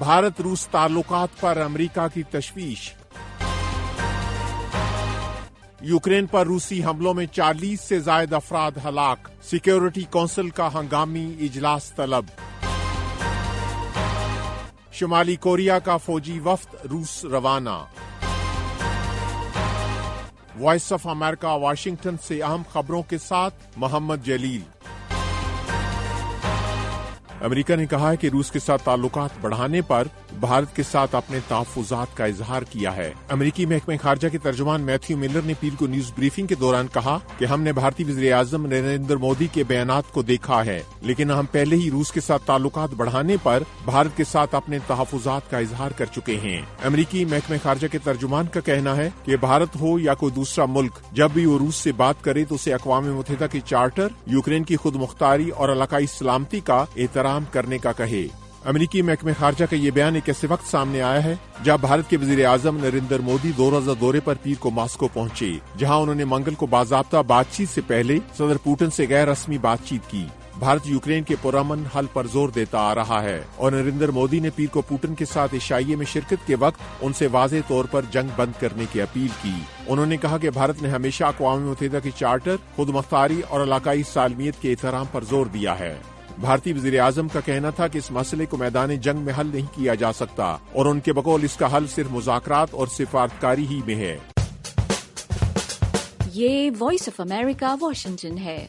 بھارت روس تعلقات پر امریکہ کی تشویش۔ یوکرین پر روسی حملوں میں 40 سے زائد افراد ہلاک، سیکیورٹی کونسل کا ہنگامی اجلاس طلب۔ شمالی کوریا کا فوجی وفد روس روانہ۔ وائس آف امریکہ واشنگٹن سے اہم خبروں کے ساتھ محمد جلیل۔ امریکہ نے کہا ہے کہ روس کے ساتھ تعلقات بڑھانے پر بھارت کے ساتھ اپنے تحفظات کا اظہار کیا ہے۔ امریکی محکمہ خارجہ کے ترجمان میتھیو ملر نے پیر کو نیوز بریفنگ کے دوران کہا کہ ہم نے بھارتی وزیر اعظم نریندر مودی کے بیانات کو دیکھا ہے، لیکن ہم پہلے ہی روس کے ساتھ تعلقات بڑھانے پر بھارت کے ساتھ اپنے تحفظات کا اظہار کر چکے ہیں۔ امریکی محکمہ خارجہ کے ترجمان کا کہنا ہے کہ بھارت ہو یا کوئی دوسرا ملک، جب بھی وہ روس سے بات کرے تو اسے اقوام متحدہ کے چارٹر، یوکرین کی خود مختاری اور علاقائی سلامتی کا احترام کرنے کا کہے۔ امریکی محکمہ خارجہ کا یہ بیان ایک ایسے وقت سامنے آیا ہے جب بھارت کے وزیر اعظم نریندر مودی 2 روزہ دورے پر پیر کو ماسکو پہنچے، جہاں انہوں نے منگل کو باضابطہ بات چیت سے پہلے صدر پوٹن سے غیر رسمی بات چیت کی۔ بھارت یوکرین کے پرامن حل پر زور دیتا آ رہا ہے اور نریندر مودی نے پیر کو پوٹن کے ساتھ عشائیے میں شرکت کے وقت ان سے واضح طور پر جنگ بند کرنے کی اپیل کی۔ انہوں نے کہا کہ بھارت نے ہمیشہ اقوام متحدہ کے چارٹر، خود مختاری اور علاقائی سالمیت کے احترام پر زور دیا ہے۔ بھارتی وزیر اعظم کا کہنا تھا کہ اس مسئلے کو میدان جنگ میں حل نہیں کیا جا سکتا اور ان کے بقول اس کا حل صرف مذاکرات اور سفارتکاری ہی میں ہے۔ یہ وائس آف امریکہ واشنگٹن ہے۔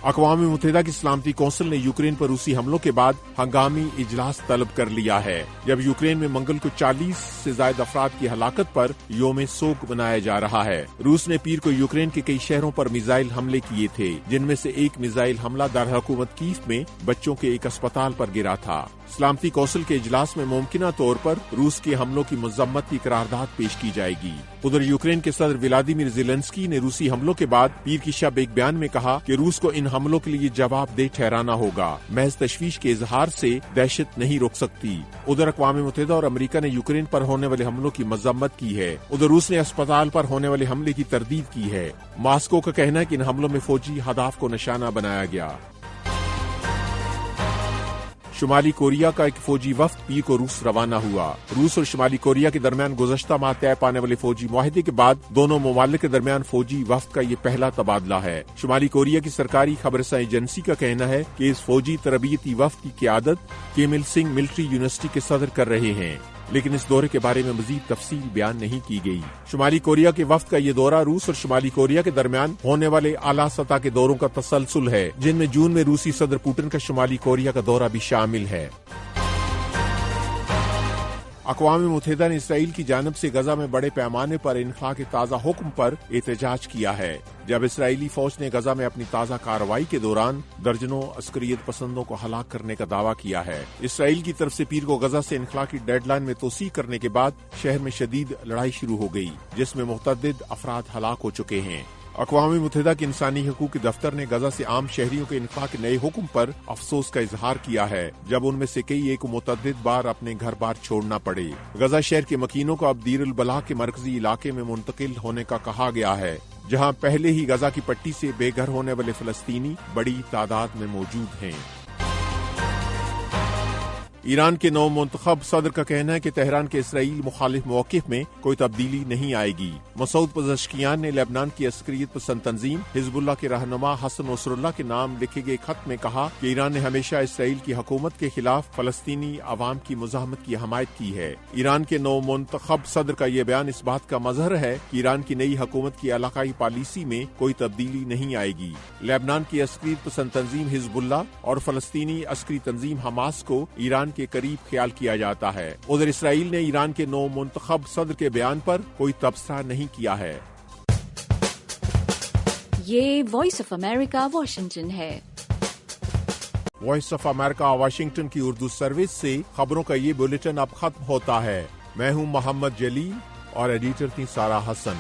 اقوام متحدہ کی سلامتی کونسل نے یوکرین پر روسی حملوں کے بعد ہنگامی اجلاس طلب کر لیا ہے، جب یوکرین میں منگل کو 40 سے زائد افراد کی ہلاکت پر یوم سوگ منایا جا رہا ہے۔ روس نے پیر کو یوکرین کے کئی شہروں پر میزائل حملے کیے تھے، جن میں سے ایک میزائل حملہ دارالحکومت کیف میں بچوں کے ایک اسپتال پر گرا تھا۔ سلامتی کونسل کے اجلاس میں ممکنہ طور پر روس کے حملوں کی مذمت کی قرارداد پیش کی جائے گی۔ ادھر یوکرین کے صدر ولادیمیر زیلنسکی نے روسی حملوں کے بعد پیر کی شب ایک بیان میں کہا کہ روس کو ان حملوں کے لیے جواب دہ ٹھہرانا ہوگا، محض تشویش کے اظہار سے دہشت نہیں رک سکتی۔ ادھر اقوام متحدہ اور امریکہ نے یوکرین پر ہونے والے حملوں کی مذمت کی ہے۔ ادھر روس نے اسپتال پر ہونے والے حملے کی تردید کی ہے۔ ماسکو کا کہنا ہے کہ ان حملوں میں فوجی اہداف کو نشانہ بنایا گیا۔ شمالی کوریا کا ایک فوجی وفد پیر کو روس روانہ ہوا۔ روس اور شمالی کوریا کے درمیان گزشتہ ماہ طے پانے والے فوجی معاہدے کے بعد دونوں ممالک کے درمیان فوجی وفد کا یہ پہلا تبادلہ ہے۔ شمالی کوریا کی سرکاری خبررساں ایجنسی کا کہنا ہے کہ اس فوجی تربیتی وفد کی قیادت came il Singh military university کے صدر کر رہے ہیں، لیکن اس دورے کے بارے میں مزید تفصیل بیان نہیں کی گئی۔ شمالی کوریا کے وفد کا یہ دورہ روس اور شمالی کوریا کے درمیان ہونے والے اعلیٰ سطح کے دوروں کا تسلسل ہے، جن میں جون میں روسی صدر پوٹن کا شمالی کوریا کا دورہ بھی شامل ہے۔ اقوام متحدہ نے اسرائیل کی جانب سے غزہ میں بڑے پیمانے پر انخلا کے تازہ حکم پر احتجاج کیا ہے، جب اسرائیلی فوج نے غزہ میں اپنی تازہ کارروائی کے دوران درجنوں عسکریت پسندوں کو ہلاک کرنے کا دعویٰ کیا ہے۔ اسرائیل کی طرف سے پیر کو غزہ سے انخلا کی ڈیڈ لائن میں توسیع کرنے کے بعد شہر میں شدید لڑائی شروع ہو گئی، جس میں متعدد افراد ہلاک ہو چکے ہیں۔ اقوام متحدہ کے انسانی حقوق کے دفتر نے غزہ سے عام شہریوں کے انخلا کے نئے حکم پر افسوس کا اظہار کیا ہے، جب ان میں سے کئی ایک کو متعدد بار اپنے گھر بار چھوڑنا پڑے۔ غزہ شہر کے مکینوں کو اب دیر البلاح کے مرکزی علاقے میں منتقل ہونے کا کہا گیا ہے، جہاں پہلے ہی غزہ کی پٹی سے بے گھر ہونے والے فلسطینی بڑی تعداد میں موجود ہیں۔ ایران کے نو منتخب صدر کا کہنا ہے کہ تہران کے اسرائیل مخالف موقف میں کوئی تبدیلی نہیں آئے گی۔ مسعود پزشکیان نے لبنان کی عسکریت پسند تنظیم حزب اللہ کے رہنما حسن نصر اللہ کے نام لکھے گئے خط میں کہا کہ ایران نے ہمیشہ اسرائیل کی حکومت کے خلاف فلسطینی عوام کی مزاحمت کی حمایت کی ہے۔ ایران کے نو منتخب صدر کا یہ بیان اس بات کا مظہر ہے کہ ایران کی نئی حکومت کی علاقائی پالیسی میں کوئی تبدیلی نہیں آئے گی۔ لبنان کی عسکریت پسند تنظیم حزب اللہ اور فلسطینی عسکری تنظیم حماس کو ایران کے قریب خیال کیا جاتا ہے۔ ادھر اسرائیل نے ایران کے نو منتخب صدر کے بیان پر کوئی تبصرہ نہیں کیا ہے۔ یہ وائس آف امریکہ واشنگٹن ہے۔ وائس آف امریکہ واشنگٹن کی اردو سروس سے خبروں کا یہ بلیٹن اب ختم ہوتا ہے۔ میں ہوں محمد جلیل اور ایڈیٹر تھی سارا حسن۔